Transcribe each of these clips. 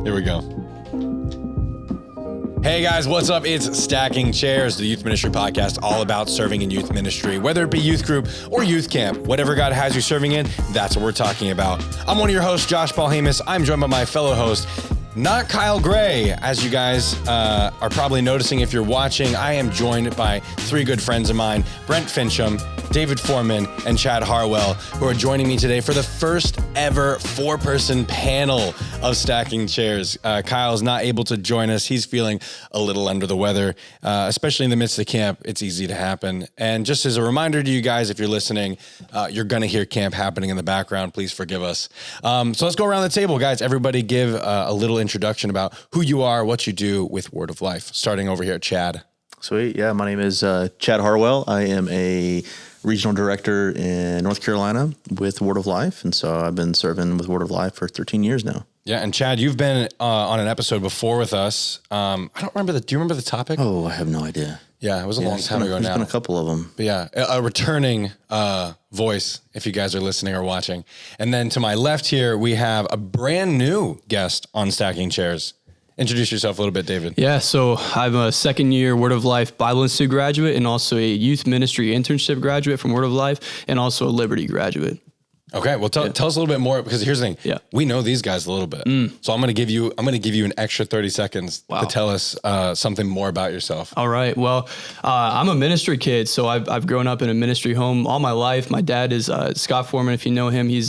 Here we go. Hey guys, what's up? It's Stacking Chairs, the youth ministry podcast all about serving in youth ministry. Whether it be youth group or youth camp, whatever God has you serving in, that's what we're talking about. I'm one of your hosts, Josh Paul Hamus. I'm joined by my fellow host, not Kyle Gray, as you guys are probably noticing if you're watching. I am joined by three good friends of mine, Brent Fincham, David Foreman, and Chad Harwell, who are joining me today for the first ever four-person panel of Stacking Chairs. Kyle's not able to join us. He's feeling a little under the weather, especially in the midst of camp. It's easy to happen. And just as a reminder to you guys, if you're listening, you're going to hear camp happening in the background. Please forgive us. So let's go around the table, guys. Everybody give a little introduction about who you are, what you do with Word of Life. Starting over here at Chad. Sweet. Yeah, my name is Chad Harwell. I am a regional director in North Carolina with Word of Life. And so I've been serving with Word of Life for 13 years now. Yeah. And Chad, you've been on an episode before with us. I don't remember do you remember the topic? Oh, I have no idea. Yeah, it was a long time ago now. There's been a couple of them. But yeah, a returning voice, if you guys are listening or watching. And then to my left here, we have a brand new guest on Stacking Chairs. Introduce yourself a little bit, David. Yeah, so I'm a second-year Word of Life Bible Institute graduate and also a youth ministry internship graduate from Word of Life and also a Liberty graduate. Okay, well, tell us a little bit more, because here's the thing. Yeah. We know these guys a little bit. So I'm going to give you an extra 30 seconds to tell us something more about yourself. All right. Well, I'm a ministry kid, so I've grown up in a ministry home all my life. My dad is Scott Foreman, if you know him. He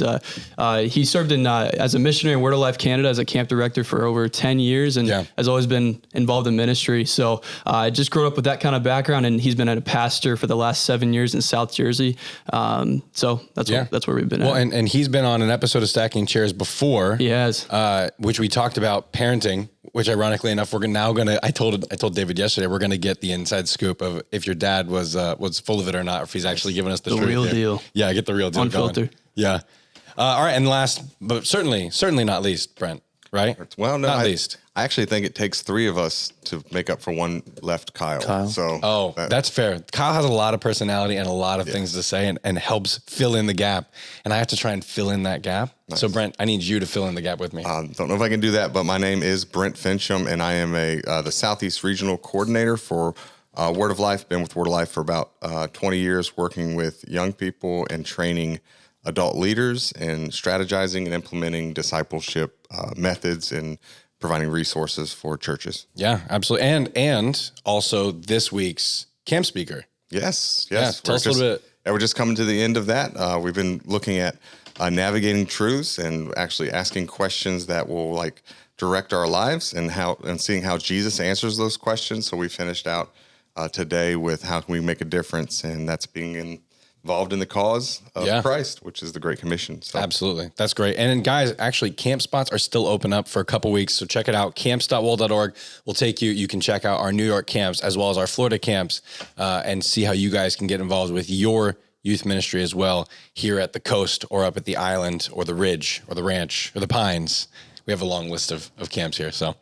served in as a missionary in Word of Life Canada as a camp director for over 10 years and has always been involved in ministry. So I just grew up with that kind of background, and he's been a pastor for the last 7 years in South Jersey. So that's where we've been at. Well, and he's been on an episode of Stacking Chairs before. He has. Which we talked about parenting, which ironically enough, I told David yesterday, we're going to get the inside scoop of if your dad was full of it or not, or if he's actually giving us the real deal. Yeah, get the real deal Unfiltered. going. Yeah. All right. And last, but certainly not least, Brent, right? Well, no, not least. I actually think it takes three of us to make up for one left Kyle. So that's fair. Kyle has a lot of personality and a lot of things to say and helps fill in the gap. And I have to try and fill in that gap. Nice. So Brent, I need you to fill in the gap with me. Don't know if I can do that, but my name is Brent Fincham, and I am the Southeast Regional Coordinator for Word of Life. Been with Word of Life for about 20 years, working with young people and training adult leaders and strategizing and implementing discipleship methods and providing resources for churches. Yeah, absolutely. And also this week's camp speaker. Yes. Yeah, tell us a little bit. Yeah, we're just coming to the end of that. We've been looking at navigating truths and actually asking questions that will direct our lives and seeing how Jesus answers those questions. So we finished out today with how can we make a difference, and that's being involved in the cause of Christ, which is the Great Commission. So. Absolutely. That's great. And guys, actually, camp spots are still open up for a couple weeks. So check it out. Camps.wold.org will take you. You can check out our New York camps as well as our Florida camps and see how you guys can get involved with your youth ministry as well here at the coast or up at the island or the ridge or the ranch or the pines. We have a long list of camps here. So,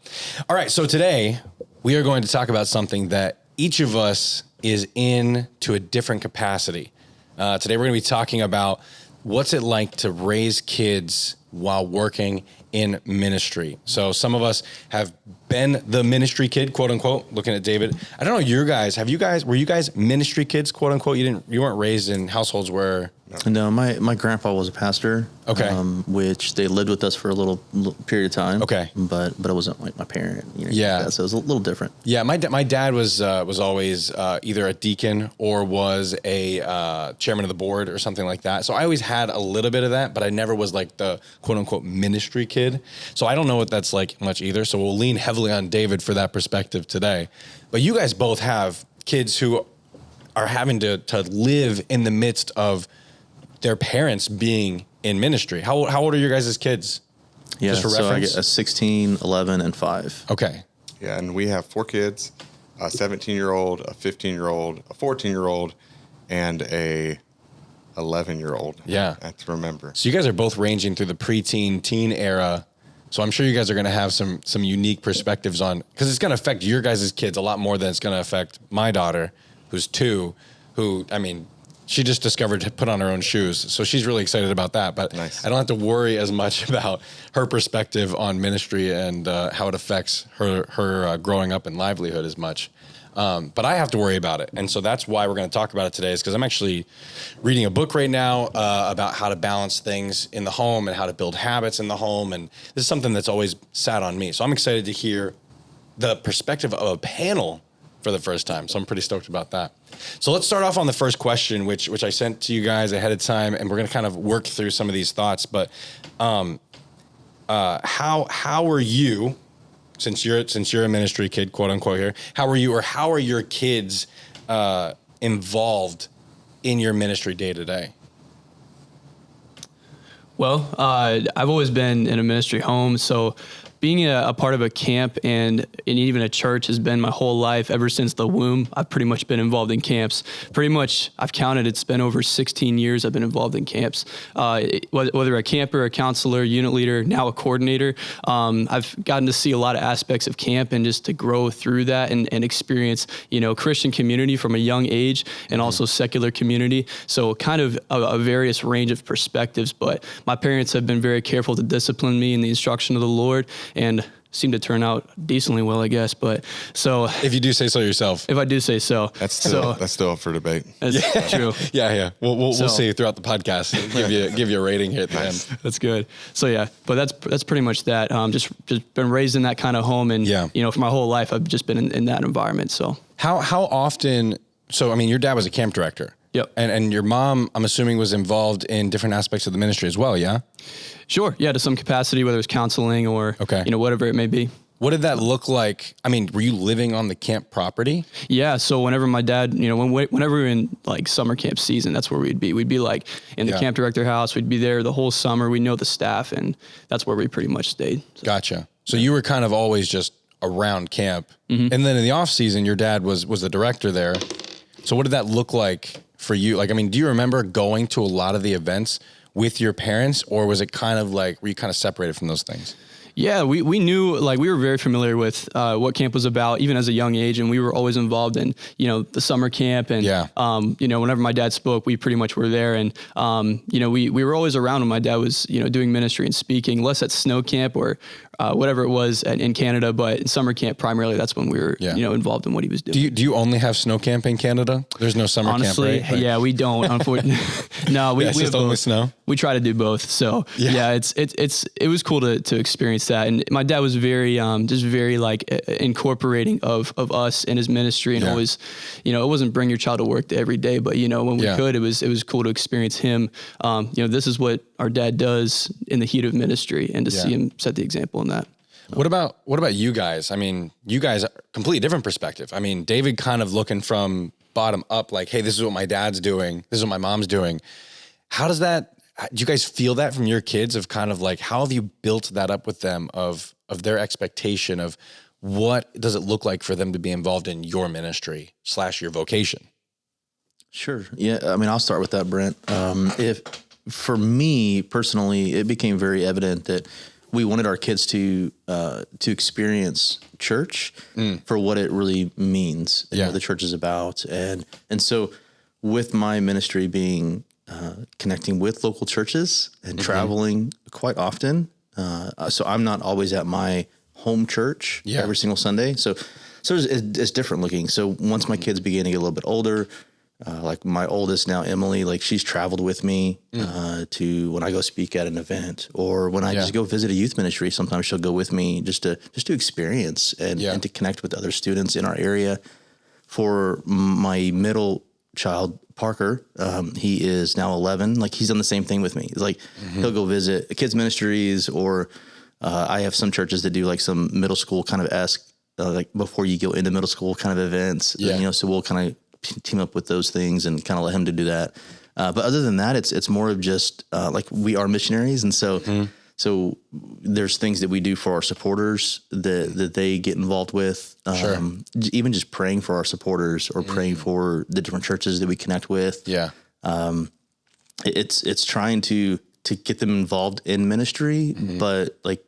all right. So today we are going to talk about something that each of us is in to a different capacity. Today we're going to be talking about what's it like to raise kids while working in ministry. So some of us have been the ministry kid, quote unquote, looking at David. I don't know your guys. Were you guys ministry kids, quote unquote? You weren't raised in households where... No, my grandpa was a pastor. Okay. Which they lived with us for a little period of time. Okay. But it wasn't like my parent. Yeah. So it was a little different. Yeah. My dad was always either a deacon or was a chairman of the board or something like that. So I always had a little bit of that, but I never was like the quote unquote ministry kid. So I don't know what that's like much either. So we'll lean heavily on David for that perspective today. But you guys both have kids who are having to live in the midst of their parents being in ministry. How old are your guys' kids? Yeah, just for so reference? I get a 16, 11, and 5. Okay. Yeah, and we have 4 kids, a 17-year-old, a 15-year-old, a 14-year-old, and a 11-year-old. Yeah. I have to remember. So you guys are both ranging through the preteen, teen era. So I'm sure you guys are going to have some unique perspectives on, because it's going to affect your guys' kids a lot more than it's going to affect my daughter, who's 2, who, I mean, She just discovered to put on her own shoes. So she's really excited about that. But Nice. I don't have to worry as much about her perspective on ministry and how it affects her growing up and livelihood as much. But I have to worry about it. And so that's why we're going to talk about it today, is because I'm actually reading a book right now about how to balance things in the home and how to build habits in the home. And this is something that's always sat on me. So I'm excited to hear the perspective of a panel for the first time. So I'm pretty stoked about that. So let's start off on the first question, which I sent to you guys ahead of time, and we're going to kind of work through some of these thoughts. But how are you, since you're a ministry kid, quote unquote here, how are you, or how are your kids involved in your ministry day to day? Well, I've always been in a ministry home, so being a part of a camp and even a church has been my whole life. Ever since the womb, I've pretty much been involved in camps. Pretty much, I've counted, it's been over 16 years I've been involved in camps. Whether a camper, a counselor, unit leader, now a coordinator, I've gotten to see a lot of aspects of camp and just to grow through that and experience, Christian community from a young age and also secular community. So kind of a various range of perspectives, but my parents have been very careful to discipline me in the instruction of the Lord, and seem to turn out decently well, I guess. But so, if you do say so yourself, if I do say so, that's still up for debate. That's true. Yeah. We'll see throughout the podcast. Give you a rating here at the end. That's good. So yeah, but that's pretty much that. Just been raised in that kind of home, and for my whole life, I've just been in that environment. So how often? So I mean, your dad was a camp director. Yep. And your mom, I'm assuming, was involved in different aspects of the ministry as well, yeah? Sure. Yeah, to some capacity, whether it's counseling or, whatever it may be. What did that look like? I mean, were you living on the camp property? Yeah. So whenever my dad, whenever we were in like summer camp season, that's where we'd be. We'd be like in the camp director house. We'd be there the whole summer. We know the staff, and that's where we pretty much stayed. So. Gotcha. So you were kind of always just around camp. Mm-hmm. And then in the off season, your dad was the director there. So what did that look like for you? Like, I mean, do you remember going to a lot of the events with your parents, or was it kind of like, were you kind of separated from those things? Yeah, we knew, like, we were very familiar with what camp was about, even as a young age, and we were always involved in, the summer camp, and, whenever my dad spoke, we pretty much were there, and, we were always around when my dad was, doing ministry and speaking, less at snow camp or whatever it was in Canada, but in summer camp, primarily, that's when we were, involved in what he was doing. Do you only have snow camp in Canada? There's no summer camp, right? Like, yeah, we don't, unfortunately. No, we just have only both. Snow? We try to do both. So it was cool to experience that. And my dad was very, just very like incorporating of us in his ministry, and always, it wasn't bring your child to work every day, but when we could, it was cool to experience him. This is what our dad does in the heat of ministry, and to see him set the example in that. What about you guys? I mean, you guys, completely different perspective. I mean, David kind of looking from bottom up, like, hey, this is what my dad's doing. This is what my mom's doing. How does that, do you guys feel that from your kids, of kind of like, how have you built that up with them of their expectation of what does it look like for them to be involved in your ministry / your vocation? Sure. Yeah. I mean, I'll start with that, Brent. If for me personally, it became very evident that we wanted our kids to experience church for what it really means and what the church is about. And so with my ministry being connecting with local churches and traveling quite often, so I'm not always at my home church every single Sunday. So it's different looking. So once my kids began to get a little bit older, like my oldest now, Emily, like she's traveled with me to when I go speak at an event, or when I just go visit a youth ministry. Sometimes she'll go with me just to experience and to connect with other students in our area. For my middle child, Parker, he is now 11. Like he's done the same thing with me. It's like he'll go visit kids ministries, or I have some churches that do like some middle school kind of like before you go into middle school kind of events. And, so we'll kind of team up with those things and kind of let him to do that. But other than that, it's more of just like we are missionaries. And so so there's things that we do for our supporters that they get involved with. Even just praying for our supporters, or praying for the different churches that we connect with. It's trying to get them involved in ministry, but like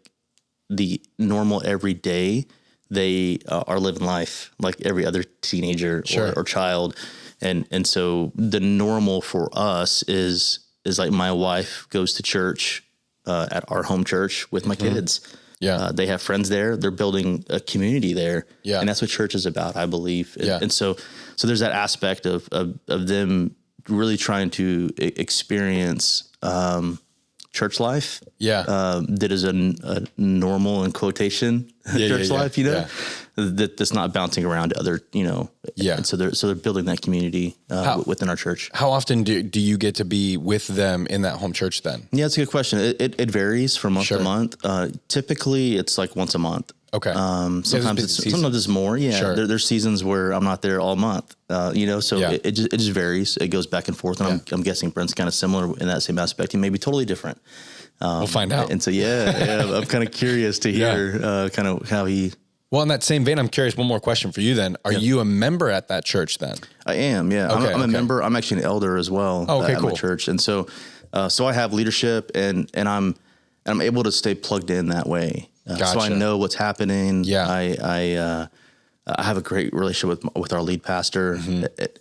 the normal everyday, they are living life like every other teenager or child. And so the normal for us is like my wife goes to church at our home church with my kids. Yeah. They have friends there. They're building a community there. Yeah. And that's what church is about, I believe. Yeah. And so there's that aspect of them really trying to experience church life. Yeah. That is a normal, in quotation, church life, that's not bouncing around to other, Yeah. And so they're building that community within our church. How often do you get to be with them in that home church then? Yeah, it's a good question. It varies from month to month. Typically it's like once a month. Okay. Sometimes it's more. Yeah. Sure. There's seasons where I'm not there all month. So it just varies. It goes back and forth. And I'm guessing Brent's kind of similar in that same aspect. He may be totally different. We'll find out. And so, I'm kind of curious to hear kind of how he. Well, in that same vein, I'm curious, one more question for you then. Are you a member at that church then? I am. Yeah. Okay, I'm a member. I'm actually an elder as well at my church. And so I have leadership and I'm able to stay plugged in that way. Gotcha. So I know what's happening. Yeah. I have a great relationship with our lead pastor.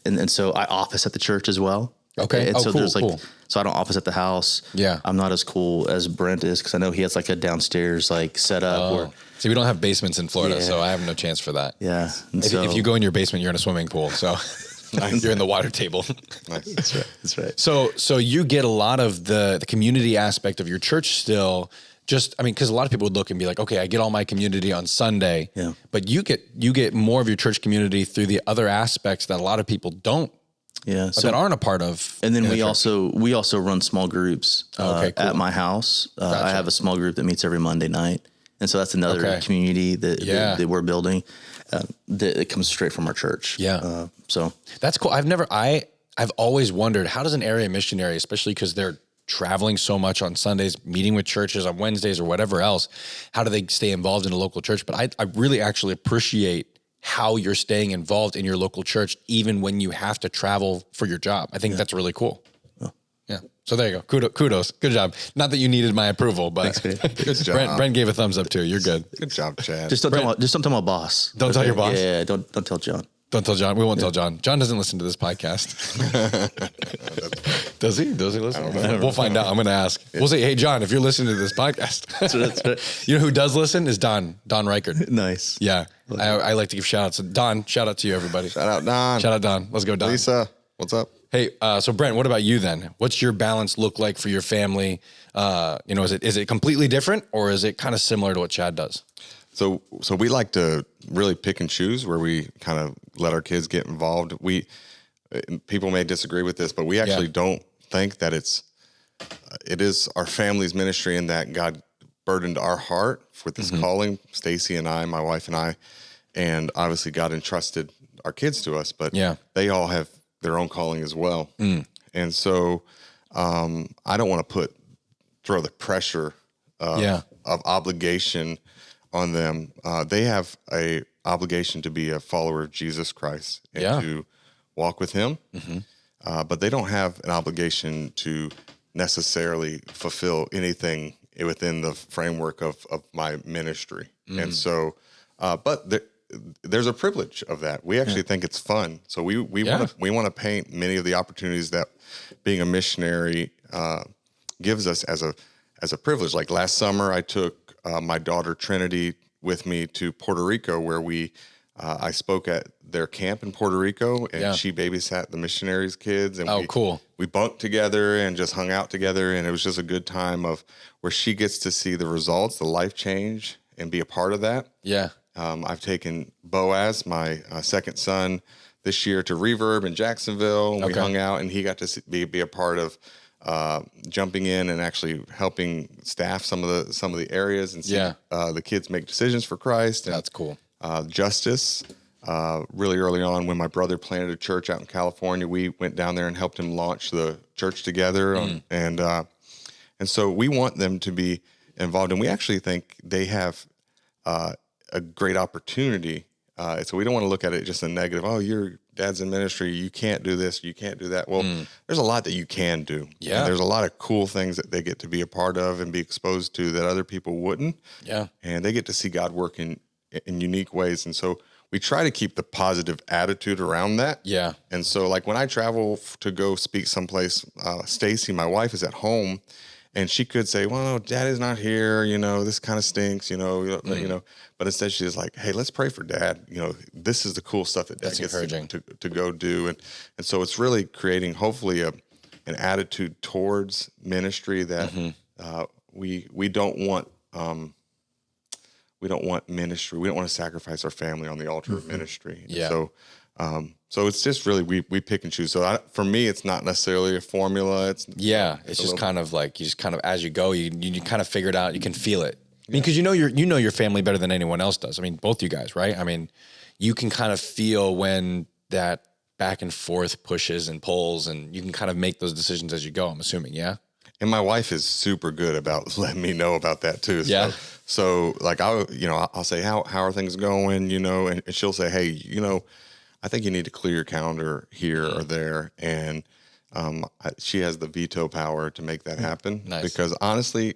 And so I office at the church as well. Okay. And so cool, there's cool. So I don't office at the house. Yeah. I'm not as cool as Brent is because I know he has like a downstairs like setup where. See, we don't have basements in Florida, Yeah. so I have no chance for that. Yeah. And If you go in your basement, you're in a swimming pool. So you're in the water table. Nice. That's right. So you get a lot of the community aspect of your church still. Because a lot of people would look and be like, okay, I get all my community on Sunday. Yeah. But you get more of your church community through the other aspects that a lot of people don't. Yeah. That aren't a part of. And then we also run small groups Okay, cool. at my house. Gotcha. I have a small group that meets every Monday night. And so that's another community that we're building that comes straight from our church. Yeah. So That's cool. I've always wondered, how does an area missionary, especially because they're traveling so much on Sundays, meeting with churches on Wednesdays or whatever else, how do they stay involved in a local church? But I really actually appreciate how you're staying involved in your local church, even when you have to travel for your job. I think that's really cool. Oh. Yeah. So there you go. Kudos. Good job. Not that you needed my approval, but Good job. Brent gave a thumbs up too. You're good. Good job, Chad. just don't tell my boss. Don't tell your boss? Yeah. Don't tell John. Don't tell John. We won't tell John. John doesn't listen to this podcast. Does he? Does he listen? We'll find out. I'm going to ask. We'll say, hey, John, if you're listening to this podcast. That's right. You know who does listen is Don Reichert. Nice. Yeah. I like to give shout outs. Don, shout out to you, everybody. Shout out, Don. Shout out, Don. Let's go, Don. Lisa, what's up? Hey, so Brent, what about you then? What's your balance look like for your family? Is it completely different or is it kind of similar to what Chad does? So we like to really pick and choose where we kind of let our kids get involved. People may disagree with this, but we actually don't think that it is our family's ministry and that God burdened our heart with this calling, Stacy and I, my wife and I, and obviously God entrusted our kids to us, but they all have their own calling as well. And so I don't want to throw the pressure of obligation on them. They have a obligation to be a follower of Jesus Christ and to walk with him. But they don't have an obligation to necessarily fulfill anything within the framework of my ministry. And so, but there's a privilege of that. We actually think it's fun. So we want to paint many of the opportunities that being a missionary gives us as a privilege. Like last summer, I took my daughter Trinity with me to Puerto Rico, where I spoke at their camp in Puerto Rico, and she babysat the missionaries' kids. And we bunked together and just hung out together, and it was just a good time of where she gets to see the results, the life change, and be a part of that. Yeah. I've taken Boaz, my second son, this year to Reverb in Jacksonville. And we hung out, and he got to be a part of jumping in and actually helping staff some of the areas and see the kids make decisions for Christ. And, that's cool. Justice, really early on when my brother planted a church out in California, we went down there and helped him launch the church together. And so we want them to be involved, and we actually think they have a great opportunity. So we don't want to look at it just a negative. Oh, your dad's in ministry, you can't do this, you can't do that. Well, there's a lot that you can do. Yeah. And there's a lot of cool things that they get to be a part of and be exposed to that other people wouldn't. Yeah. And they get to see God work in unique ways. And so we try to keep the positive attitude around that. Yeah. And so like when I travel to go speak someplace, Stacy, my wife, is at home, and she could say, well, no, Daddy's not here. You know, this kind of stinks, you know, but instead she's like, hey, let's pray for Dad. You know, this is the cool stuff that Dad That's gets encouraging. to go do. And so it's really creating hopefully an attitude towards ministry that we don't want ministry. We don't want to sacrifice our family on the altar of ministry. And Yeah. so it's just really, we pick and choose. So for me, it's not necessarily a formula. It's just kind of like, you just kind of, as you go, you kind of figure it out. You can feel it. I mean, cause you know your family better than anyone else does. I mean, both you guys, right? I mean, you can kind of feel when that back and forth pushes and pulls, and you can kind of make those decisions as you go, I'm assuming. Yeah. And my wife is super good about letting me know about that too. Yeah. So like I'll say, how are things going? You know, and she'll say, hey, you know, I think you need to clear your calendar here or there. And she has the veto power to make that happen. Nice. Because honestly,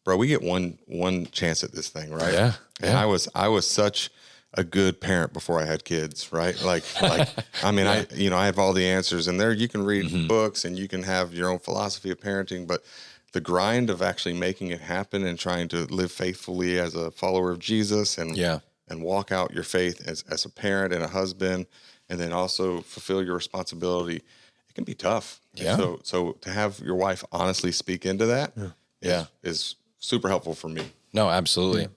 bro, we get one chance at this thing, right? Yeah. And I was such a good parent before I had kids, right? Like I mean, I have all the answers, and there you can read books and you can have your own philosophy of parenting, but the grind of actually making it happen and trying to live faithfully as a follower of Jesus and walk out your faith as a parent and a husband, and then also fulfill your responsibility, it can be tough. Yeah. So to have your wife honestly speak into that is super helpful for me. No, absolutely.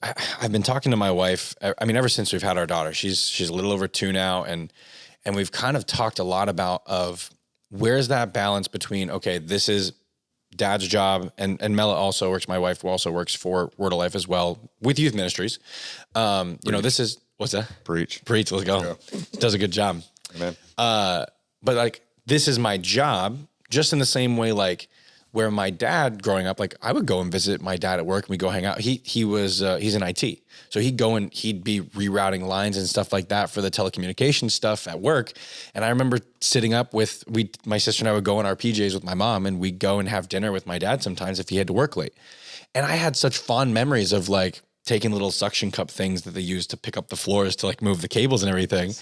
I've been talking to my wife. I mean, ever since we've had our daughter, she's a little over 2 now. And we've kind of talked a lot about where's that balance between, okay, this is Dad's job. And Mela also works. My wife also works for Word of Life as well with youth ministries. You know, this is, what's that? Preach. Let's go. Does a good job. Amen. But like, this is my job, just in the same way, like where my dad growing up, like I would go and visit my dad at work and we go hang out. He's in IT. So he'd go and he'd be rerouting lines and stuff like that for the telecommunications stuff at work. And I remember sitting up with, my sister and I would go in our PJs with my mom, and we'd go and have dinner with my dad sometimes if he had to work late. And I had such fond memories of like taking little suction cup things that they used to pick up the floors to like move the cables and everything.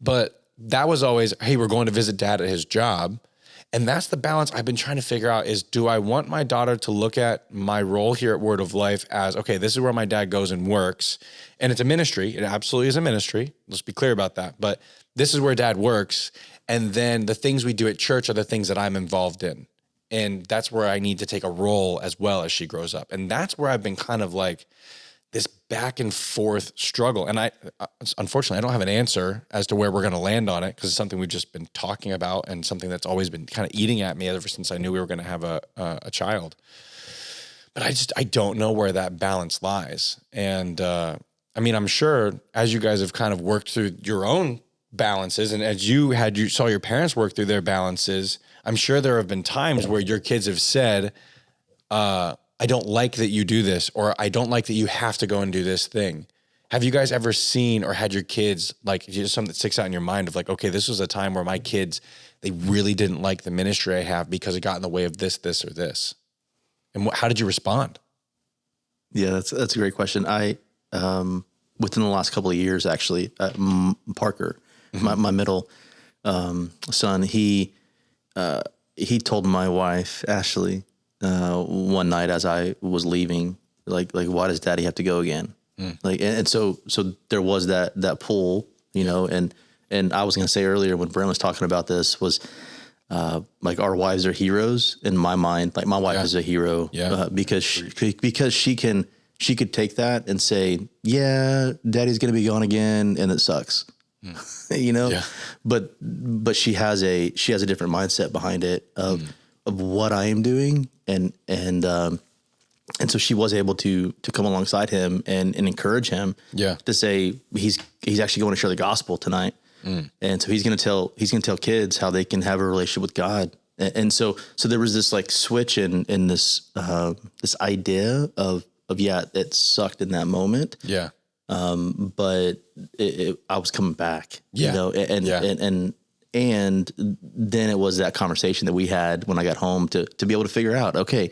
But that was always, hey, we're going to visit Dad at his job. And that's the balance I've been trying to figure out is, do I want my daughter to look at my role here at Word of Life as, okay, this is where my dad goes and works. And it's a ministry. It absolutely is a ministry. Let's be clear about that. But this is where Dad works. And then the things we do at church are the things that I'm involved in. And that's where I need to take a role as well as she grows up. And that's where I've been kind of like this back and forth struggle. And unfortunately, I don't have an answer as to where we're going to land on it, because it's something we've just been talking about and something that's always been kind of eating at me ever since I knew we were going to have a child. But I don't know where that balance lies. And I mean, I'm sure as you guys have kind of worked through your own balances, and as you saw your parents work through their balances, I'm sure there have been times where your kids have said, I don't like that you do this, or I don't like that you have to go and do this thing. Have you guys ever seen or had your kids, like, just something that sticks out in your mind of like, okay, this was a time where my kids, they really didn't like the ministry I have because it got in the way of this, this, or this? And how did you respond? Yeah, that's a great question. I, within the last couple of years, actually, Parker, my middle son, he told my wife, Ashley, one night as I was leaving, like, why does Daddy have to go again? Like, and so there was that pull, you know, and I was going to say earlier when Brent was talking about this was, like, our wives are heroes in my mind. Like, my wife is a hero, because she could take that and say, yeah, Daddy's going to be gone again, and it sucks, you know, but she has a different mindset behind it of what I am doing. And so she was able to come alongside him and encourage him to say, he's actually going to share the gospel tonight. And so he's going to tell kids how they can have a relationship with God. And so there was this like switch in this idea of it sucked in that moment. Yeah. But I was coming back, you know, and then it was that conversation that we had when I got home to be able to figure out, okay,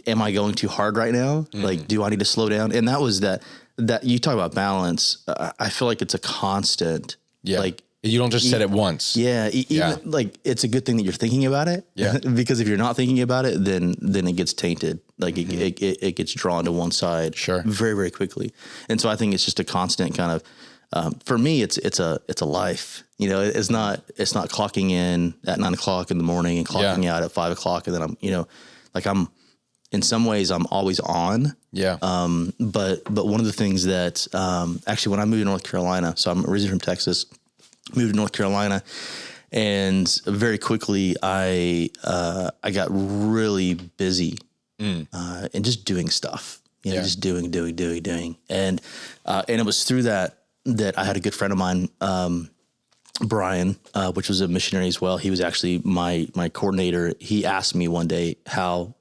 am I going too hard right now? Like, do I need to slow down? And that was that you talk about balance. I feel like it's a constant. Yeah. Like, you don't just set it once. Yeah. Even like, it's a good thing that you're thinking about it. Yeah. Because if you're not thinking about it, then it gets tainted. Like it gets drawn to one side. Sure. Very, very quickly. And so I think it's just a constant kind of, for me, it's a life, you know, it's not clocking in at 9 o'clock in the morning and clocking out at 5 o'clock. And then I'm, you know, like in some ways I'm always on. Yeah. But one of the things that, actually when I moved to North Carolina, so I'm originally from Texas, moved to North Carolina, and very quickly I got really busy, and just doing stuff, you know, just doing. And it was through that I had a good friend of mine, Brian, which was a missionary as well. He was actually my coordinator. He asked me one day how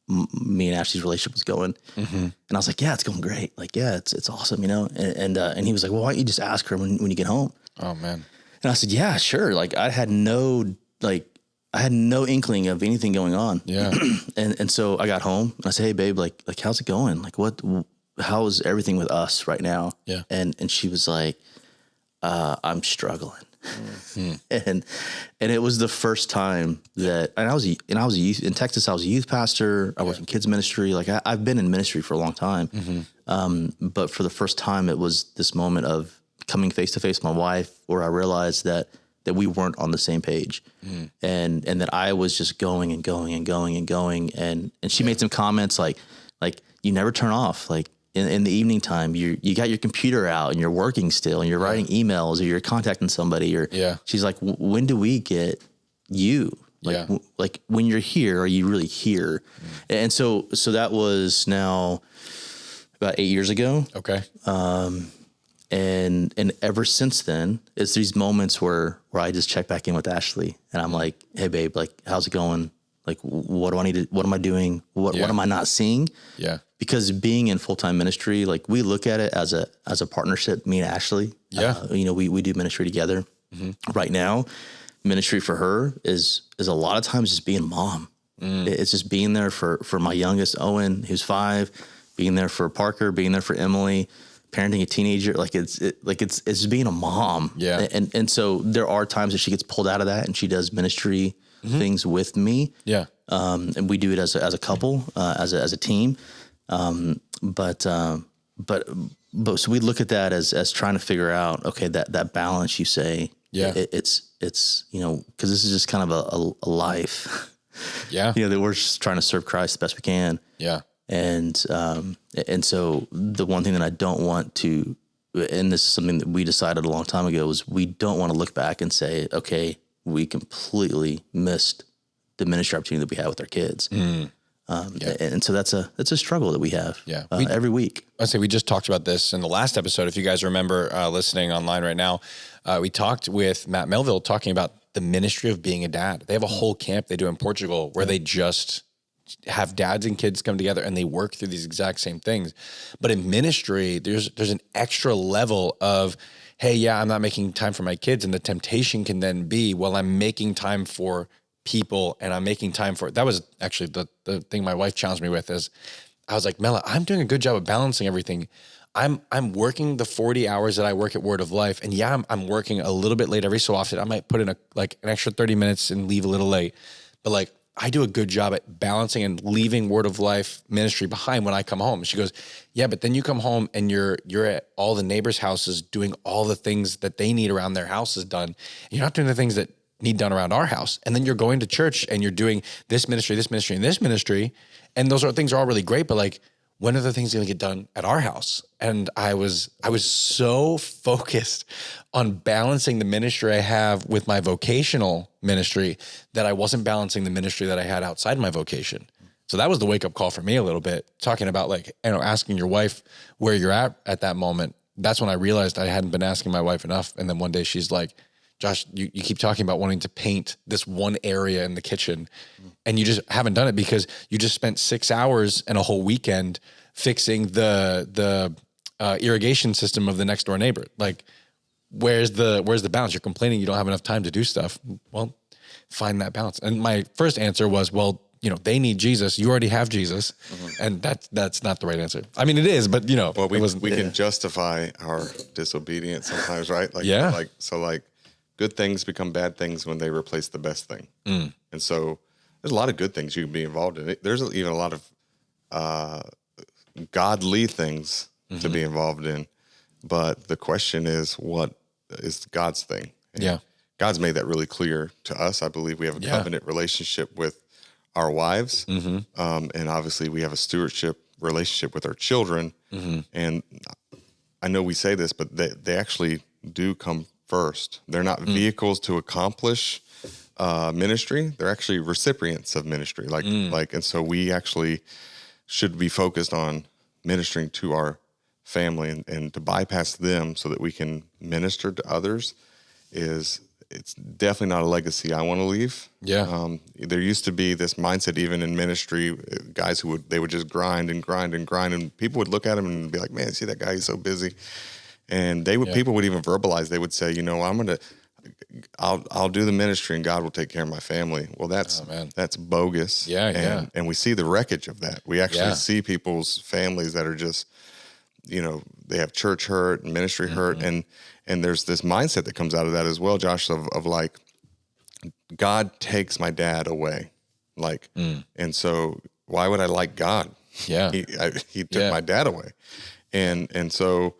me and Ashley's relationship was going. And I was like, yeah, it's going great. Like, yeah, it's awesome, you know? And he was like, well, why don't you just ask her when you get home? Oh man. And I said, yeah, sure. Like I had no inkling of anything going on. Yeah. and so I got home and I said, hey babe, like, how's it going? Like how is everything with us right now? Yeah. And she was like, I'm struggling. And it was the first time that, and I was a youth in Texas. I was a youth pastor. I worked in kids ministry. Like I've been in ministry for a long time. But for the first time, it was this moment of coming face to face with my wife, where I realized that we weren't on the same page, and that I was just going. And she made some comments like you never turn off. Like in the evening time, you got your computer out and you're working still, and you're writing emails, or you're contacting somebody, or she's like, when do we get you? Like, like when you're here, are you really here? And so that was now about 8 years ago. Okay. And ever since then, it's these moments where I just check back in with Ashley, and I'm like, hey babe, like, how's it going? Like, what am I doing? What am I not seeing? Yeah. Because being in full-time ministry, like we look at it as a partnership, me and Ashley. Yeah. You know, we do ministry together. Right now, ministry for her is a lot of times just being mom. It's just being there for my youngest, Owen, who's 5, being there for Parker, being there for Emily, parenting a teenager. Like it's just being a mom. Yeah. And so there are times that she gets pulled out of that and she does ministry things with me. Yeah. And we do it as a couple, as a team. But so we look at that as trying to figure out, okay, that balance, you say, it's, you know, cause this is just kind of a life, you know, that we're just trying to serve Christ the best we can. Yeah. And so the one thing that I don't want to, and this is something that we decided a long time ago, is we don't want to look back and say, okay, we completely missed the ministry opportunity that we had with our kids. And so that's a struggle that we have every week. I say we just talked about this in the last episode. If you guys remember listening online right now, we talked with Matt Melville talking about the ministry of being a dad. They have a whole camp they do in Portugal where they just have dads and kids come together and they work through these exact same things. But in ministry, there's an extra level of, hey, yeah, I'm not making time for my kids. And the temptation can then be, well, I'm making time for people and I'm making time for, that was actually the thing my wife challenged me with is, I was like, Mela, I'm doing a good job of balancing everything. I'm working the 40 hours that I work at Word of Life. And yeah, I'm working a little bit late every so often. I might put in an extra 30 minutes and leave a little late. But like, I do a good job at balancing and leaving Word of Life ministry behind when I come home. And she goes, yeah, but then you come home and you're at all the neighbors' houses doing all the things that they need around their houses done. And you're not doing the things that need done around our house. And then you're going to church and you're doing this ministry, and this ministry. And those things are all really great, but like, when are the things going to get done at our house? And I was so focused on balancing the ministry I have with my vocational ministry that I wasn't balancing the ministry that I had outside my vocation. So that was the wake up call for me a little bit, talking about like, you know, asking your wife where you're at that moment. That's when I realized I hadn't been asking my wife enough. And then one day she's like, Josh, you keep talking about wanting to paint this one area in the kitchen and you just haven't done it because you just spent 6 hours and a whole weekend fixing the irrigation system of the next door neighbor. Like, where's the balance? You're complaining you don't have enough time to do stuff. Well, find that balance. And my first answer was, well, they need Jesus. You already have Jesus. And that's not the right answer. I mean, it is, but well, we can justify our disobedience sometimes, right? Like good things become bad things when they replace the best thing. And so there's a lot of good things you can be involved in. There's even a lot of godly things to be involved in. But the question is, what is God's thing? And God's made that really clear to us. I believe we have a covenant relationship with our wives. And obviously we have a stewardship relationship with our children. And I know we say this, but they actually do come first. They're not vehicles to accomplish ministry. They're actually recipients of ministry. And so we actually should be focused on ministering to our family, and to bypass them so that we can minister to others it's definitely not a legacy I want to leave. There used to be this mindset even in ministry, guys who would just grind, and people would look at them and be like, man, see that guy, he's so busy. And people would even verbalize, they would say, I'll do the ministry and God will take care of my family. Well, that's bogus. And we see the wreckage of that. We actually see people's families that are just, they have church hurt and ministry hurt. And there's this mindset that comes out of that as well, Josh, of like, God takes my dad away. And so why would I like God? He took my dad away. And so,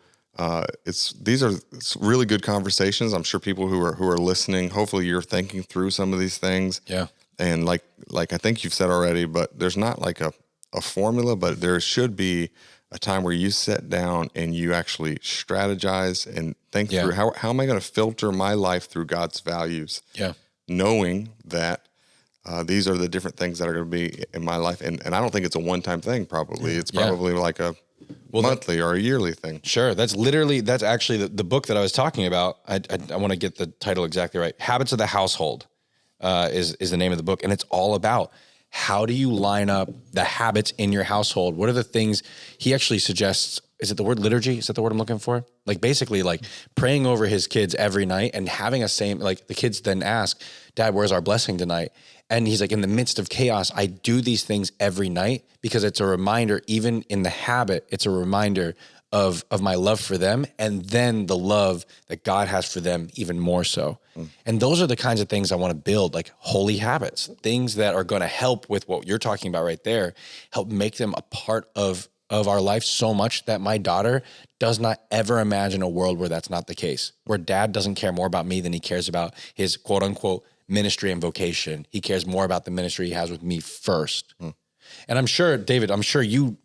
these are really good conversations. I'm sure people who are listening, hopefully you're thinking through some of these things. And like I think you've said already, but there's not like a formula, but there should be a time where you sit down and you actually strategize and think through how am I going to filter my life through God's values? Knowing that these are the different things that are going to be in my life. And I don't think it's a one-time thing, probably. It's probably like a monthly or a yearly thing. Sure. That's actually the book that I was talking about. I want to get the title exactly right. Habits of the Household is the name of the book. And it's all about how do you line up the habits in your household? What are the things he actually suggests? Is it the word liturgy? Is that the word I'm looking for? Like basically like praying over his kids every night and having the kids then ask, Dad, where's our blessing tonight? And he's like, in the midst of chaos, I do these things every night because it's a reminder, even in the habit, it's a reminder of my love for them, and then the love that God has for them even more so. And those are the kinds of things I want to build, like holy habits, things that are going to help with what you're talking about right there, help make them a part of our life so much that my daughter does not ever imagine a world where that's not the case, where dad doesn't care more about me than he cares about his quote unquote ministry and vocation. He cares more about the ministry he has with me first. And I'm sure, David, you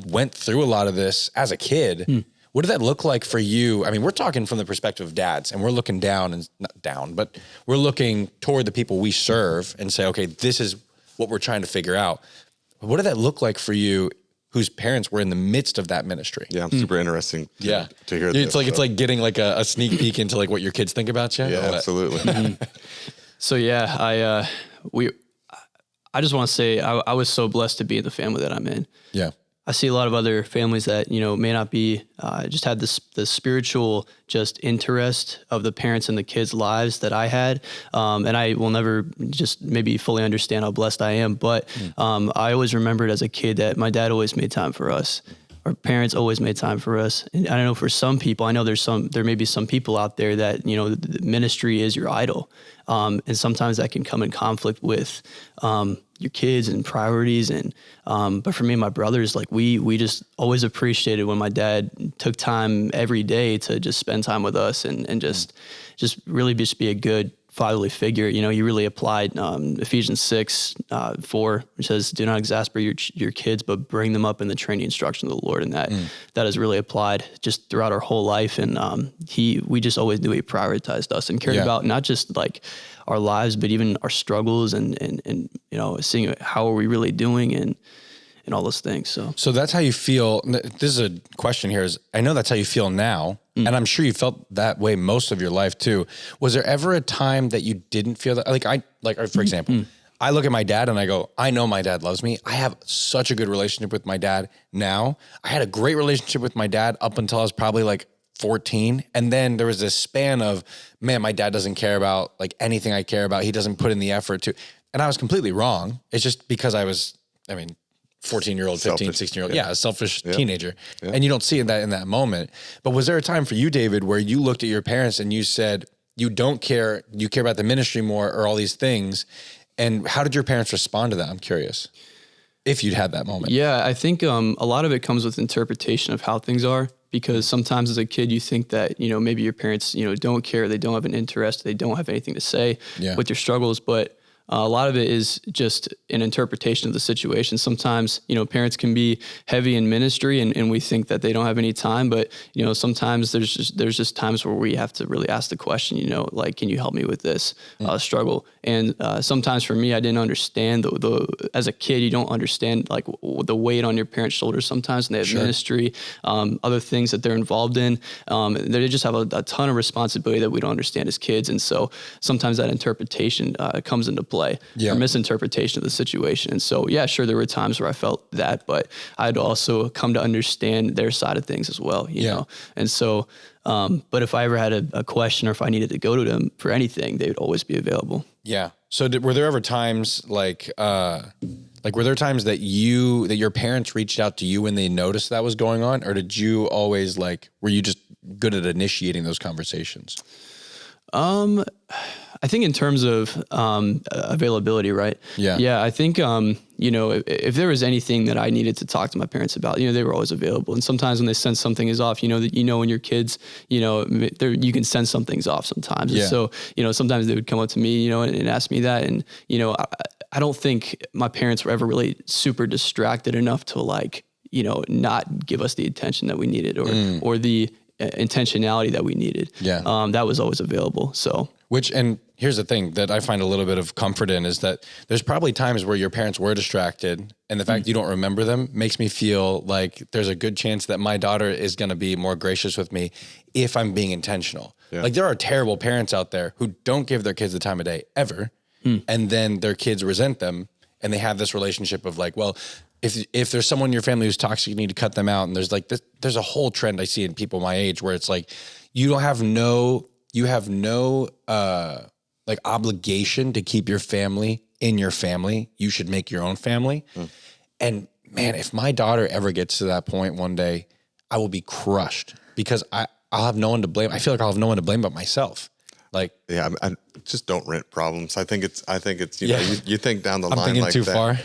went through a lot of this as a kid. What did that look like for you? I mean, we're talking from the perspective of dads, and we're looking down, and not down, but we're looking toward the people we serve and say, okay, this is what we're trying to figure out. What did that look like for you, whose parents were in the midst of that ministry? Yeah, I'm super interesting to hear this. It's like getting like a sneak peek into like what your kids think about you. Yeah, absolutely. So I just want to say I was so blessed to be in the family that I'm in. Yeah. I see a lot of other families that, may not be, just had the spiritual just interest of the parents and the kids' lives that I had. And I will never just maybe fully understand how blessed I am. But I always remembered as a kid that my dad always made time for us. Our parents always made time for us. And I don't know, for some people, I know there may be some people out there that, the ministry is your idol. And sometimes that can come in conflict with your kids and priorities. And but for me and my brothers, like we just always appreciated when my dad took time every day to just spend time with us and just really just be a good fatherly figure. He really applied Ephesians 6:4, which says, "Do not exasperate your kids, but bring them up in the training instruction of the Lord." And that has really applied just throughout our whole life. And we just always knew he prioritized us and cared about not just like our lives, but even our struggles and seeing how are we really doing and all those things. So that's how you feel. This is a question here. I know that's how you feel now. And I'm sure you felt that way most of your life too. Was there ever a time that you didn't feel that? For example, I look at my dad and I go, I know my dad loves me. I have such a good relationship with my dad now. I had a great relationship with my dad up until I was probably like 14. And then there was this span of, man, my dad doesn't care about like anything I care about. He doesn't put in the effort to. and I was completely wrong. It's just because I was, 14-year-old, 15, Selfish. 16-year-old. Yeah. Yeah, a selfish Yeah. teenager. Yeah. And you don't see that in that moment. But was there a time for you, David, where you looked at your parents and you said, you don't care, you care about the ministry more or all these things? And how did your parents respond to that? I'm curious if you'd had that moment. Yeah, I think a lot of it comes with interpretation of how things are, because sometimes as a kid you think that, maybe your parents, don't care, they don't have an interest, they don't have anything to say with your struggles, but a lot of it is just an interpretation of the situation. Sometimes, parents can be heavy in ministry and we think that they don't have any time, but, sometimes there's just times where we have to really ask the question, like, can you help me with this struggle? And sometimes for me, I didn't understand as a kid, you don't understand like the weight on your parents' shoulders sometimes, and they have ministry, other things that they're involved in. They just have a ton of responsibility that we don't understand as kids. And so sometimes that interpretation comes into play. Or misinterpretation of the situation. And so, yeah, sure, there were times where I felt that, but I'd also come to understand their side of things as well, you know? And so, but if I ever had a question or if I needed to go to them for anything, they would always be available. Yeah. So were there ever times were there times that your parents reached out to you when they noticed that was going on? Or did you always were you just good at initiating those conversations? I think in terms of availability, right? Yeah. I think if there was anything that I needed to talk to my parents about, they were always available. And sometimes when they sense something is off, when your kids, you can sense something's off sometimes. Yeah. And so sometimes they would come up to me, and ask me that, and I don't think my parents were ever really super distracted enough to not give us the attention that we needed or the intentionality that we needed. That was always available. So. And here's the thing that I find a little bit of comfort in is that there's probably times where your parents were distracted, and the fact you don't remember them makes me feel like there's a good chance that my daughter is going to be more gracious with me if I'm being intentional. Like there are terrible parents out there who don't give their kids the time of day ever. And then their kids resent them, and they have this relationship of if there's someone in your family who's toxic, you need to cut them out. And there's a whole trend I see in people my age where it's you have no obligation to keep your family in your family. You should make your own family. And man, if my daughter ever gets to that point one day, I will be crushed because I'll have no one to blame. I feel like I'll have no one to blame but myself. I just don't rent problems. I think it's you think down the line thinking like too that. far.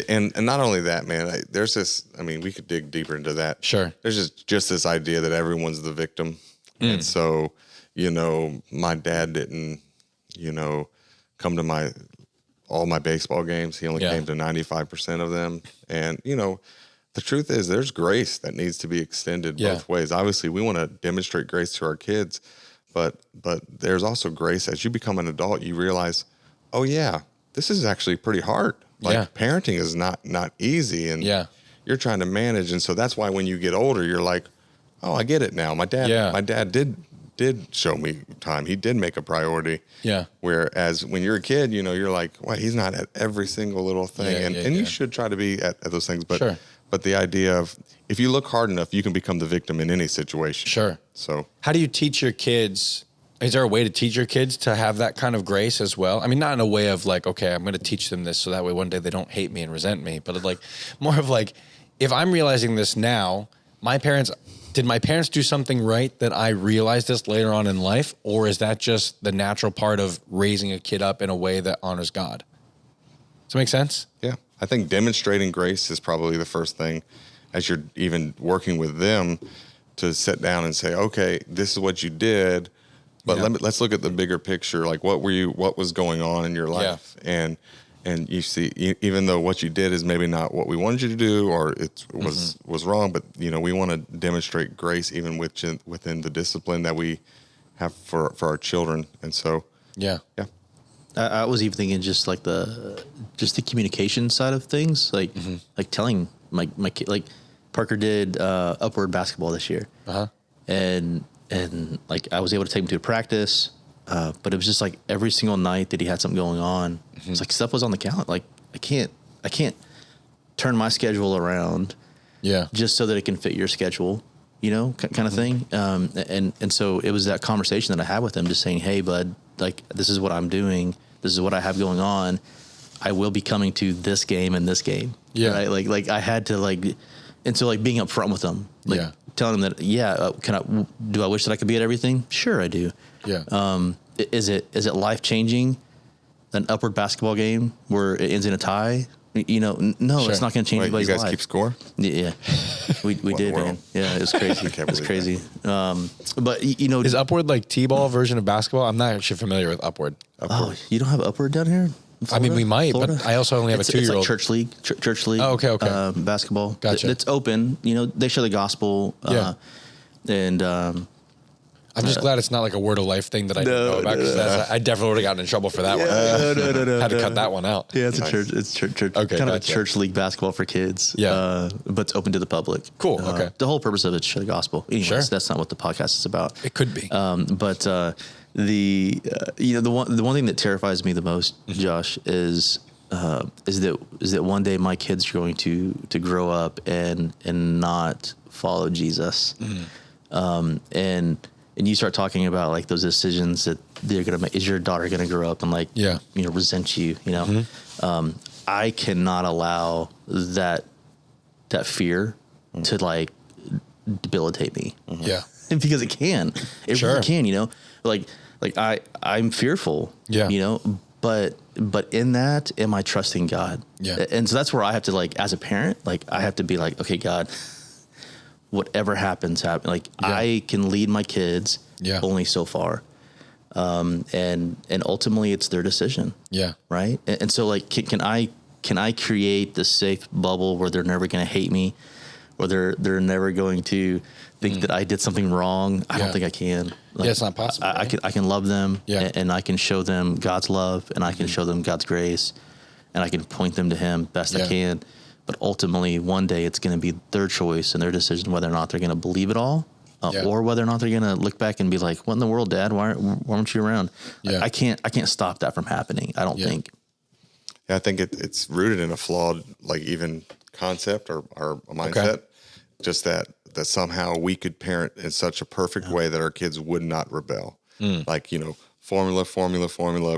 And not only that, man, there's this, we could dig deeper into that. Sure. There's just this idea that everyone's the victim. And so, my dad didn't, come to all my baseball games. He only came to 95% of them. And, the truth is there's grace that needs to be extended both ways. Obviously we want to demonstrate grace to our kids, but there's also grace as you become an adult. You realize, oh yeah, this is actually pretty hard. Parenting is not easy, and you're trying to manage. And so that's why when you get older, you're like, oh, I get it now. My dad did show me time. He did make a priority. Yeah. Whereas when you're a kid, you're like, well, he's not at every single little thing. And you should try to be at those things. But but the idea of if you look hard enough, you can become the victim in any situation. Sure. So how do you teach your kids? Is there a way to teach your kids to have that kind of grace as well? Not in a way of okay, I'm going to teach them this so that way one day they don't hate me and resent me, but more of if I'm realizing this now, did my parents do something right that I realized this later on in life? Or is that just the natural part of raising a kid up in a way that honors God? Does that make sense? Yeah. I think demonstrating grace is probably the first thing as you're even working with them to sit down and say, okay, this is what you did, but let's look at the bigger picture. What was going on in your life? Yeah. And you see, even though what you did is maybe not what we wanted you to do, or it was wrong, but we want to demonstrate grace even within the discipline that we have for our children. And so, yeah. I was even thinking just the communication side of things, like telling my kid, Parker did upward basketball this year, and I was able to take him to a practice. But it was just every single night that he had something going on, it's stuff was on the calendar. I can't turn my schedule around, just so that it can fit your schedule, kind of thing. And so it was that conversation that I had with him, just saying, hey, bud, this is what I'm doing. This is what I have going on. I will be coming to this game and this game. Yeah. Right. Like I had to and so being upfront with them, telling them that, do I wish that I could be at everything? Sure, I do. Yeah. Is it life changing? An upward basketball game where it ends in a tie? No, Sure. It's not going to change Wait, anybody's you guys life. keep score? Yeah, we did, world? man. Yeah, it was crazy. It was crazy. But Is Upward like T-ball version of basketball? I'm not actually familiar with Upward. oh, you don't have Upward down here? in I mean, Florida? we might, Florida? but I also only have It's a 2-year-old. like church league. Oh, okay. Basketball. Gotcha. It's open. They share the gospel. Yeah. And I'm just glad it's not like a word of life thing that I didn't know about. 'Cause I definitely would have gotten in trouble for that one. no. Had to cut that one out. yeah, it's a church. It's church. Okay, kind of a gotcha. church league basketball for kids. Yeah. But it's open to the public. Cool, okay. The whole purpose of it is to share the gospel. Anyways, Sure. that's not what the podcast is about. It could be. But the one thing that terrifies me the most, Josh, is that one day my kids are going to grow up and not follow Jesus, and you start talking about like those decisions that they're gonna make. Is your daughter gonna grow up and resent you? I cannot allow that fear to like debilitate me. Yeah. Because it can. It Sure. really can, I'm fearful. Yeah. But in that, am I trusting God? Yeah. And so that's where I have to as a parent, I have to be like, okay, God, whatever happens, happen. I can lead my kids only so far. And ultimately it's their decision. Yeah. Right. And so can I create this safe bubble where they're never going to hate me, or they're never going to think that I did something wrong? I don't think I can. It's not possible. I can love them, Yeah. and I can show them God's love, and I can show them God's grace, and I can point them to Him best I can. But ultimately, one day it's going to be their choice and their decision whether or not they're going to believe it all, or whether or not they're going to look back and be like, "What in the world, Dad? Why aren't you around?" Yeah. I can't stop that from happening. I don't think. Yeah, I think it's rooted in a flawed, even concept or mindset. Okay. Just that somehow we could parent in such a perfect way that our kids would not rebel. Formula,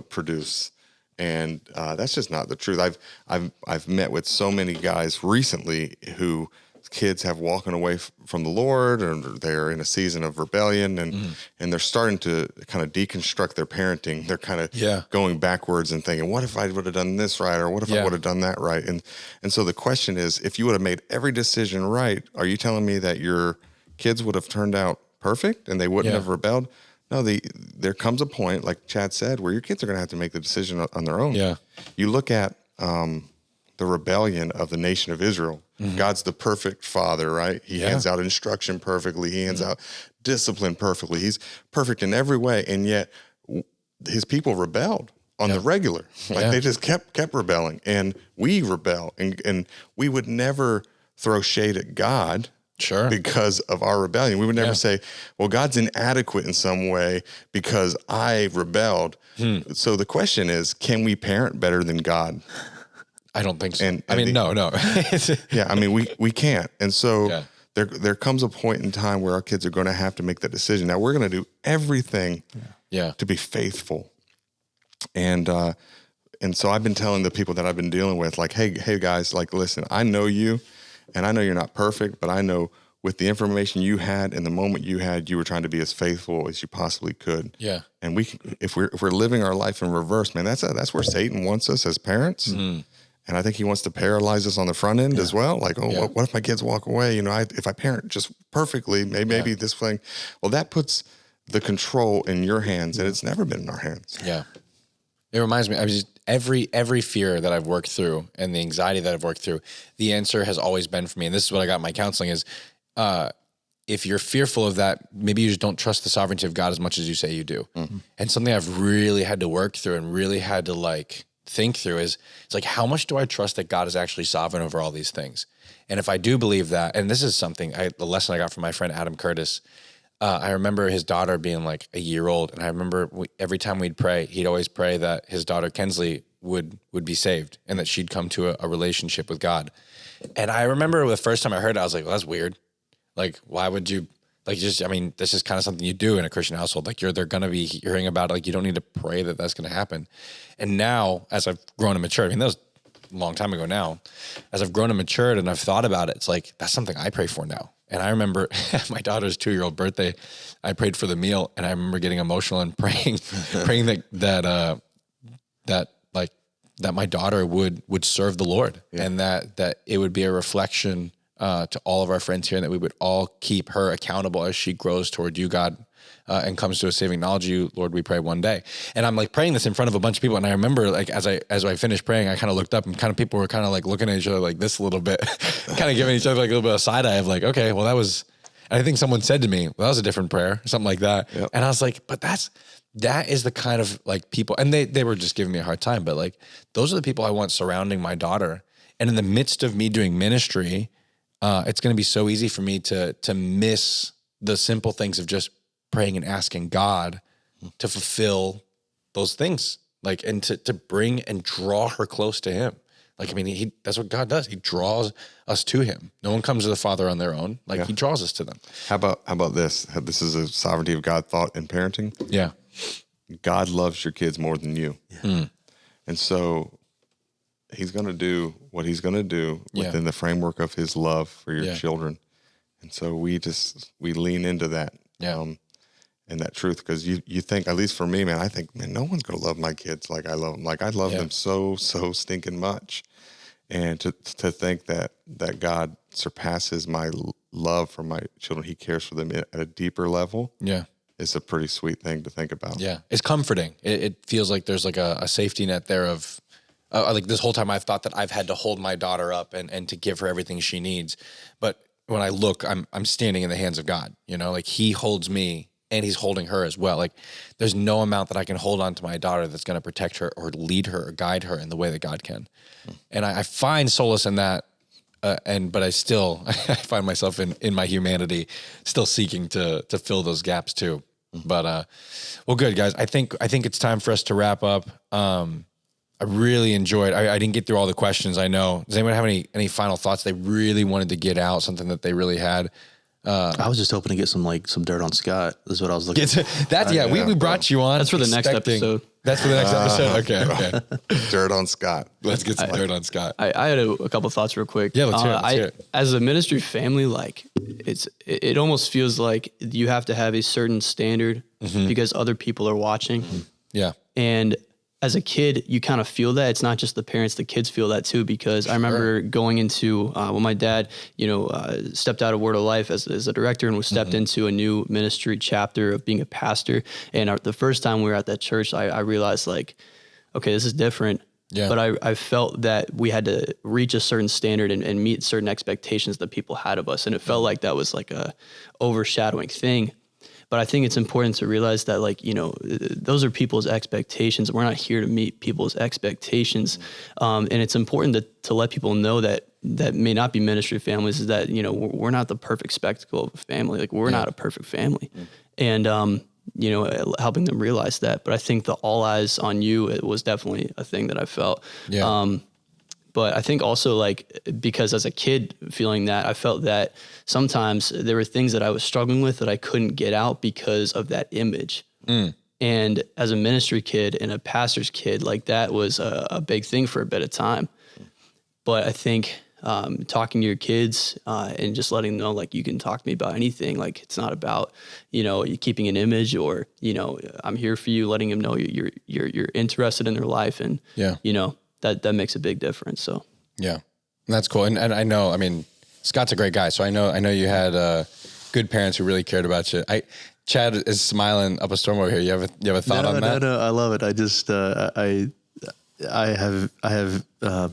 produce. And that's just not the truth. I've met with so many guys recently who kids have walking away from the Lord, or they're in a season of rebellion, and they're starting to kind of deconstruct their parenting. They're kind of going backwards and thinking, what if I would have done this right? Or what if I would have done that right? And so the question is, if you would have made every decision right, are you telling me that your kids would have turned out perfect and they wouldn't have rebelled? No, there comes a point, like Chad said, where your kids are going to have to make the decision on their own. Yeah. You look at the rebellion of the nation of Israel. God's the perfect father, right? He hands out instruction perfectly. He hands out discipline perfectly. He's perfect in every way. And yet his people rebelled on the regular. They just kept rebelling, and we rebel, and we would never throw shade at God. Sure. Because of our rebellion. We would never say, well, God's inadequate in some way because I rebelled. So the question is, can we parent better than God? I don't think so. And no. Yeah, I mean, we can't. And so there comes a point in time where our kids are going to have to make that decision. Now, we're going to do everything to be faithful. And so I've been telling the people that I've been dealing with, hey guys, listen, I know you, and I know you're not perfect, but I know with the information you had and the moment you had, you were trying to be as faithful as you possibly could. Yeah. And if we're living our life in reverse, man, that's where Satan wants us as parents. And I think he wants to paralyze us on the front end as well. What if my kids walk away? If I parent just perfectly, maybe this thing, well, that puts the control in your hands, and it's never been in our hands. Yeah. It reminds me, every fear that I've worked through and the anxiety that I've worked through, the answer has always been for me, and this is what I got in my counseling, is if you're fearful of that, maybe you just don't trust the sovereignty of God as much as you say you do. And something I've really had to work through and really had to think through is, it's how much do I trust that God is actually sovereign over all these things? And if I do believe that, and this is something, the lesson I got from my friend Adam Curtis, I remember his daughter being a year old, and I remember every time we'd pray, he'd always pray that his daughter Kensley would be saved and that she'd come to a relationship with God. And I remember the first time I heard it, I was like, well, that's weird. Why would you, Like just, I mean, this is kind of something you do in a Christian household. Like they're going to be hearing about it. Like you don't need to pray that that's going to happen. And now as I've grown and matured, I mean, that was a long time ago now, as I've grown and matured and I've thought about it, it's like, that's something I pray for now. And I remember my daughter's 2-year-old birthday, I prayed for the meal, and I remember getting emotional and praying that my daughter would serve the Lord, and that it would be a reflection to all of our friends here, and that we would all keep her accountable as she grows toward you, God, and comes to a saving knowledge of you, Lord, we pray one day. And I'm like praying this in front of a bunch of people. And I remember like, as I finished praying, I kind of looked up and kind of people were kind of like looking at each other like this a little bit, kind of giving each other like a little bit of side eye of like, okay, well I think someone said to me, well, that was a different prayer, something like that. Yep. And I was like, but that is the kind of like people, and they were just giving me a hard time, but like, those are the people I want surrounding my daughter. And in the midst of me doing ministry, it's going to be so easy for me to miss the simple things of just praying and asking God to fulfill those things, like, and to bring and draw her close to him. Like, I mean, that's what God does. He draws us to him. No one comes to the Father on their own. Like he draws us to them. How about this? This is a sovereignty of God thought in parenting. Yeah. God loves your kids more than you. Yeah. And so he's going to do what he's going to do within the framework of his love for your children. And so we lean into that. Yeah. And that truth, because you think, at least for me, man, I think, man, no one's going to love my kids like I love them. Like I love them so stinking much. And to think that God surpasses my love for my children, he cares for them at a deeper level. Yeah. It's a pretty sweet thing to think about. Yeah. It's comforting. It feels like there's like a safety net there of, like this whole time I've thought that I've had to hold my daughter up and to give her everything she needs. But when I look, I'm standing in the hands of God, like he holds me and he's holding her as well. Like there's no amount that I can hold on to my daughter that's going to protect her or lead her or guide her in the way that God can. And I find solace in that. But I still, I find myself in my humanity still seeking to fill those gaps too. But, well, good guys. I think it's time for us to wrap up. I really enjoyed, I didn't get through all the questions. I know. Does anyone have any final thoughts they really wanted to get out? Something that they really had? I was just hoping to get some dirt on Scott. Is what I was looking for. We brought you on. That's for the next episode. That's for the next episode. Okay. Dirt on Scott. Let's get some dirt on Scott. I had a couple thoughts real quick. Yeah, let's hear it. As a ministry family, like it almost feels like you have to have a certain standard because other people are watching. Yeah. And as a kid, you kind of feel that. It's not just the parents, the kids feel that too, because I remember going into, when my dad, stepped out of Word of Life as a director and was stepped into a new ministry chapter of being a pastor. And the first time we were at that church, I realized like, okay, this is different. Yeah. But I felt that we had to reach a certain standard and meet certain expectations that people had of us. And it felt like that was like a overshadowing thing. But I think it's important to realize that, those are people's expectations. We're not here to meet people's expectations. And it's important to let people know that may not be ministry families, is that, we're not the perfect spectacle of a family. Like, we're not a perfect family. And, helping them realize that. But I think the all eyes on you, it was definitely a thing that I felt. Yeah. But I think also because as a kid feeling that, I felt that sometimes there were things that I was struggling with that I couldn't get out because of that image. And as a ministry kid and a pastor's kid, that was a big thing for a bit of time. But I think talking to your kids and just letting them know, you can talk to me about anything. It's not about, you keeping an image or, I'm here for you, letting them know you're interested in their life. And, that makes a big difference. So, yeah, that's cool. And I know, Scott's a great guy. So I know you had good parents who really cared about you. Chad is smiling up a storm over here. You have a thought on that? No, I love it. I just, I have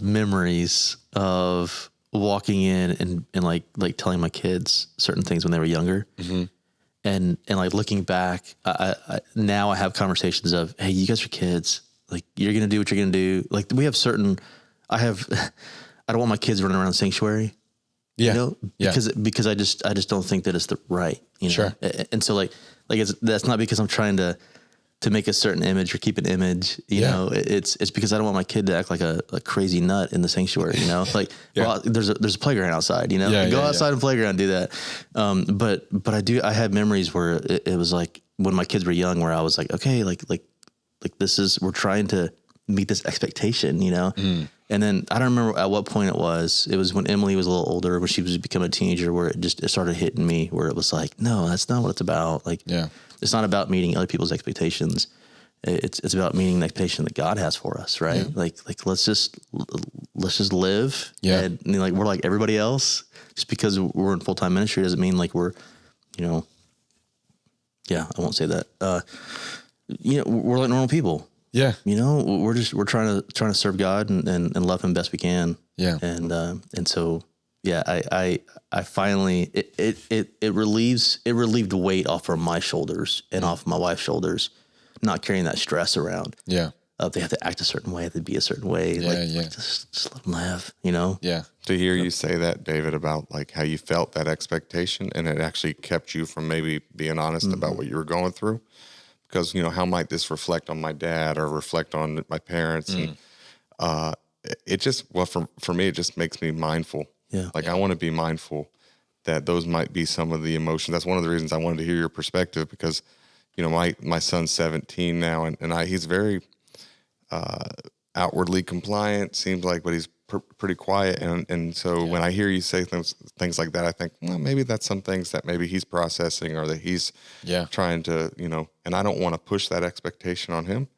memories of walking in and like telling my kids certain things when they were younger. And looking back, now I have conversations of, hey, you guys are kids. You're going to do what you're going to do. We have certain, I don't want my kids running around the sanctuary. Yeah. Because I just don't think that it's the right, Sure. And so that's not because I'm trying to to make a certain image or keep an image, you know, it's because I don't want my kid to act like a crazy nut in the sanctuary, you know, like, well, there's a playground outside, you know, go outside and playground, do that. But I had memories where it was like when my kids were young, where I was like, okay, like we're trying to meet this expectation, you know? And then I don't remember at what point it was. It was when Emily was a little older, when she was becoming a teenager, where it started hitting me, where it was like, no, that's not what it's about. Like, it's not about meeting other people's expectations. It's about meeting the expectation that God has for us, right? Like let's just live. And like we're like everybody else. Just because we're in full-time ministry doesn't mean like we're, you know. Yeah, I won't say that. You know, we're like normal people. Yeah, you know, we're trying to serve God and love Him best we can. Yeah, and so I finally it relieved weight off of my shoulders and off my wife's shoulders, not carrying that stress around. Yeah, they have to act a certain way, they have to be a certain way. Like, just let them laugh, you know. Yeah, to hear you say that, David, about like how you felt that expectation, and it actually kept you from maybe being honest about what you were going through. Because, you know, how might this reflect on my dad or reflect on my parents? And it just, well, for me, it just makes me mindful. Yeah. Like I want to be mindful that those might be some of the emotions. That's one of the reasons I wanted to hear your perspective, because, you know, my son's 17 now, and he's very outwardly compliant, seems like, but he's pretty quiet. And so when I hear you say things like that, I think, well, maybe that's some things that maybe he's processing, or that he's trying to, you know, and I don't want to push that expectation on him,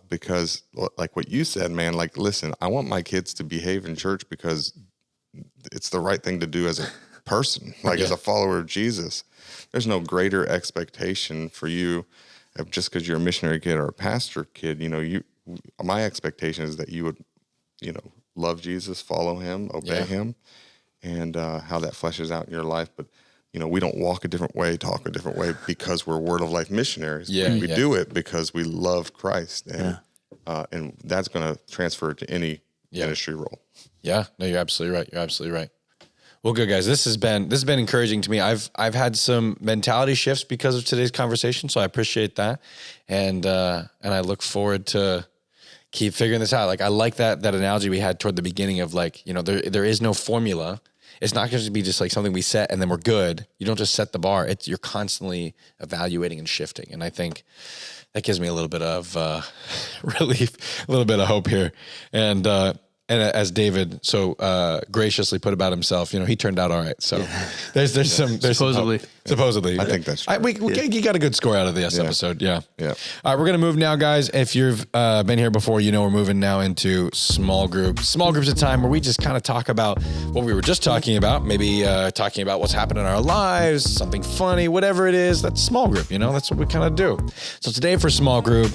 because like what you said, man, like, listen, I want my kids to behave in church because it's the right thing to do as a person, like as a follower of Jesus. There's no greater expectation for you of just because you're a missionary kid or a pastor kid. You know, my expectation is that you would, you know, love Jesus, follow Him, obey Him, and how that fleshes out in your life. But, you know, we don't walk a different way, talk a different way because we're Word of Life missionaries. We do it because we love Christ, and that's going to transfer to any ministry role. Yeah, no, you're absolutely right. You're absolutely right. Well, good guys. This has been encouraging to me. I've had some mentality shifts because of today's conversation, so I appreciate that, and I look forward to keep figuring this out. Like, I like that analogy we had toward the beginning of, like, you know, there is no formula. It's not going to be just like something we set and then we're good. You don't just set the bar. You're constantly evaluating and shifting. And I think that gives me a little bit of relief, a little bit of hope here. And as David so graciously put about himself, you know, he turned out all right. So there's supposedly. I think that's true. You got a good score out of this episode. Yeah. All right, we're gonna move now, guys. If you've been here before, you know we're moving now into small groups. Small groups, a time where we just kind of talk about what we were just talking about. Maybe talking about what's happened in our lives, something funny, whatever it is. That's small group. You know, that's what we kind of do. So today for small group,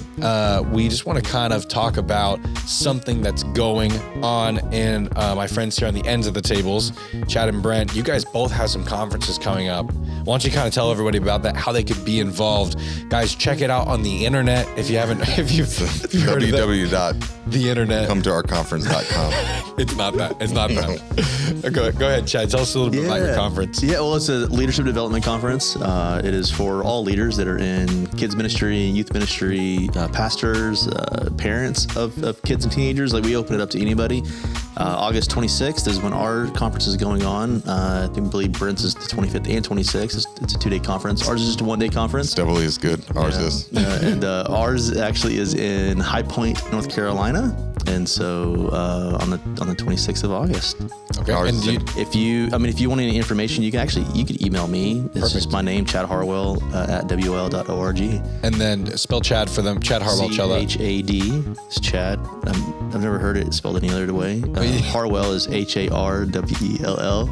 we just want to kind of talk about something that's going on in my friends here on the ends of the tables, Chad and Brent. You guys both have some conferences coming up. Why don't you kind of tell everybody about that, how they could be involved? Guys, check it out on the internet if you haven't, if you've heard of the internet. Come to our conference.com. It's not that. It's not that. Go ahead, Chad. Tell us a little bit about your conference. Yeah, well, it's a leadership development conference. It is for all leaders that are in kids ministry, youth ministry, pastors, parents of kids and teenagers. Like, we open it up to anybody. August 26th is when our conference is going on. I believe Brent's is the 25th and 26th. It's a 2-day conference. Ours is just a 1-day conference. Doubly is good. Ours is. And ours actually is in High Point, North Carolina. And so on the 26th of August. Okay. And if you want any information, you can email me. It's just my name, Chad Harwell at WL.org. And then spell Chad for them. Chad Harwell. CHAD. It's Chad. I've never heard it spelled any other way. Harwell is HARWELL.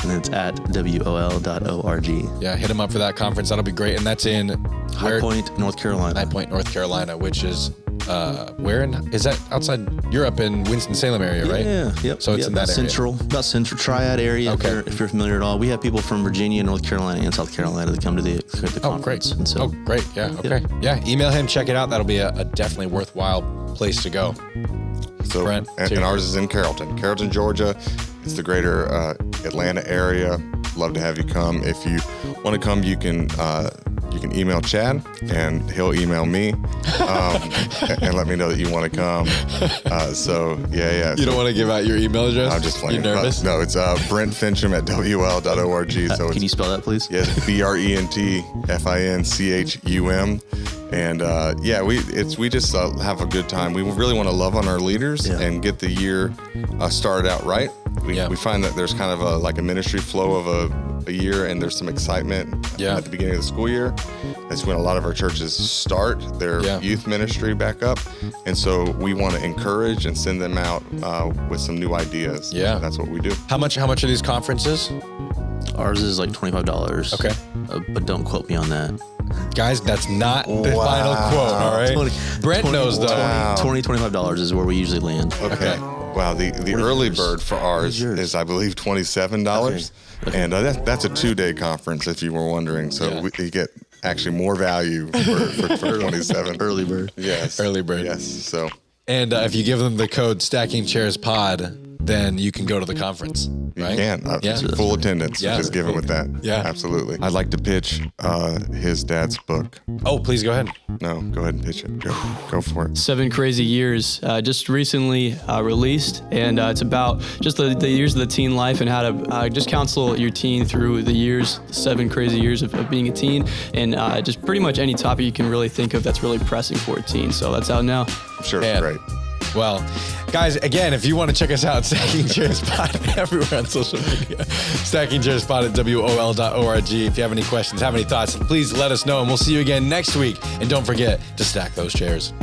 And it's at WOL.org. Yeah, hit them up for that conference. That'll be great. And that's in High Point, North Carolina. High Point, North Carolina, which is is that outside? You're up in Winston-Salem area, right? Yeah, yep. So it's in that area. About central Triad area. Okay. If you're familiar at all, we have people from Virginia, North Carolina, and South Carolina that come to the conference. Great. And so, great. Yeah. Okay. Yeah. Email him. Check it out. That'll be a definitely worthwhile place to go. So, Brent, and ours is in Carrollton, Georgia. It's the greater Atlanta area. Love to have you come. If you want to come, you can you can email Chad, and he'll email me, and let me know that you want to come. Yeah. You don't want to give out your email address? I'm just playing. You nervous? No, it's Brent Fincham at wl.org. So Can you spell that, please? Yeah, BrentFinchum. And we just have a good time. We really want to love on our leaders and get the year started out right. We find that there's kind of a ministry flow of a year, and there's some excitement at the beginning of the school year. That's when a lot of our churches start their youth ministry back up. And so we want to encourage and send them out with some new ideas. Yeah. That's what we do. How much are these conferences? Ours is like $25. Okay. But don't quote me on that. Guys, that's not the final quote, all right? Brent knows, though. $25 is where we usually land. Okay. Wow. The early bird for ours is, I believe, $27. Okay. And that's a 2-day conference, if you were wondering. So you get actually more value for 27. Early bird. Yes. Early bird. Yes. So. And if you give them the code Stacking Chairs Pod, then you can go to the conference. Right? You can. Full attendance is given with that. Yeah. Absolutely. I'd like to pitch his dad's book. Oh, please go ahead. No, go ahead and pitch it. Go for it. 7 Crazy Years, just recently released, and it's about just the years of the teen life and how to just counsel your teen through the years, 7 crazy years of being a teen, and just pretty much any topic you can really think of that's really pressing for a teen. So that's out now. I'm sure it's great. Well, guys, again, if you want to check us out, Stacking Chairs Pod everywhere on social media. Stacking Chairs Pod at WOL.org. If you have any questions, have any thoughts, please let us know, and we'll see you again next week. And don't forget to stack those chairs.